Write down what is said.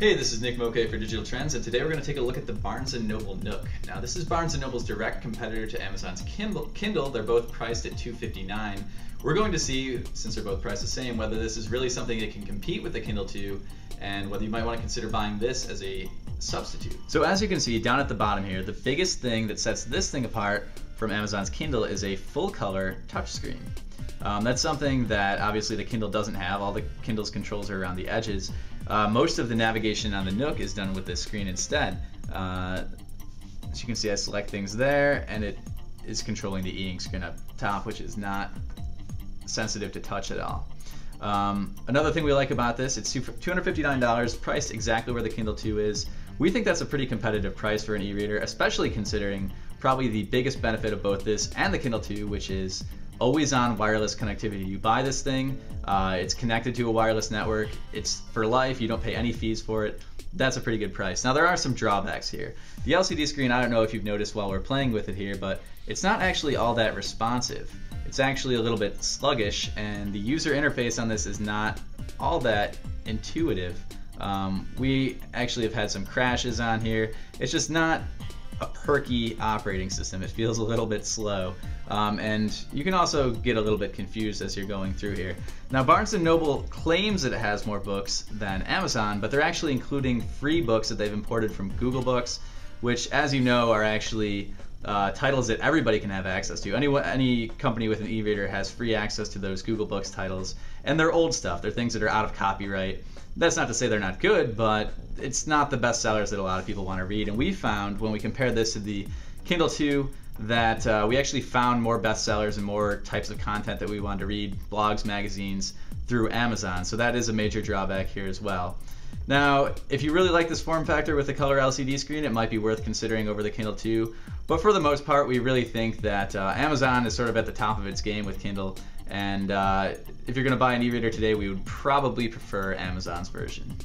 Hey, this is Nick Moke for Digital Trends, and today we're going to take a look at the Barnes & Noble Nook. Now, this is Barnes & Noble's direct competitor to Amazon's Kindle. They're both priced at $259. We're going to see, since they're both priced the same, whether this is really something that can compete with the Kindle 2 and whether you might want to consider buying this as a substitute. So as you can see down at the bottom here, the biggest thing that sets this thing apart from Amazon's Kindle is a full-color touchscreen. That's something that obviously the Kindle doesn't have. All the Kindle's controls are around the edges. Most of the navigation on the Nook is done with this screen instead. As you can see, I select things there, and it is controlling the e-ink screen up top, which is not sensitive to touch at all. Another thing we like about this, it's $259, priced exactly where the Kindle 2 is. We think that's a pretty competitive price for an e-reader, especially considering probably the biggest benefit of both this and the Kindle 2, which is always-on wireless connectivity. You buy this thing, it's connected to a wireless network, it's for life, you don't pay any fees for it. That's a pretty good price. Now there are some drawbacks here. The LCD screen, I don't know if you've noticed while we're playing with it here, but it's not actually all that responsive. It's actually a little bit sluggish, and the user interface on this is not all that intuitive. We actually have had some crashes on here. It's just not a perky operating system. It feels a little bit slow, and you can also get a little bit confused as you're going through here. Now Barnes & Noble claims that it has more books than Amazon, but they're actually including free books that they've imported from Google Books, which, as you know, are actually titles that everybody can have access to. Any company with an e-reader has free access to those Google Books titles, and they're old stuff. They're things that are out of copyright. That's not to say they're not good, but it's not the best sellers that a lot of people want to read. And we found, when we compared this to the Kindle 2, that we actually found more bestsellers and more types of content that we wanted to read, blogs, magazines, through Amazon. So that is a major drawback here as well. Now, if you really like this form factor with the color LCD screen, it might be worth considering over the Kindle 2. But for the most part, we really think that Amazon is sort of at the top of its game with Kindle. And if you're going to buy an e-reader today, we would probably prefer Amazon's version.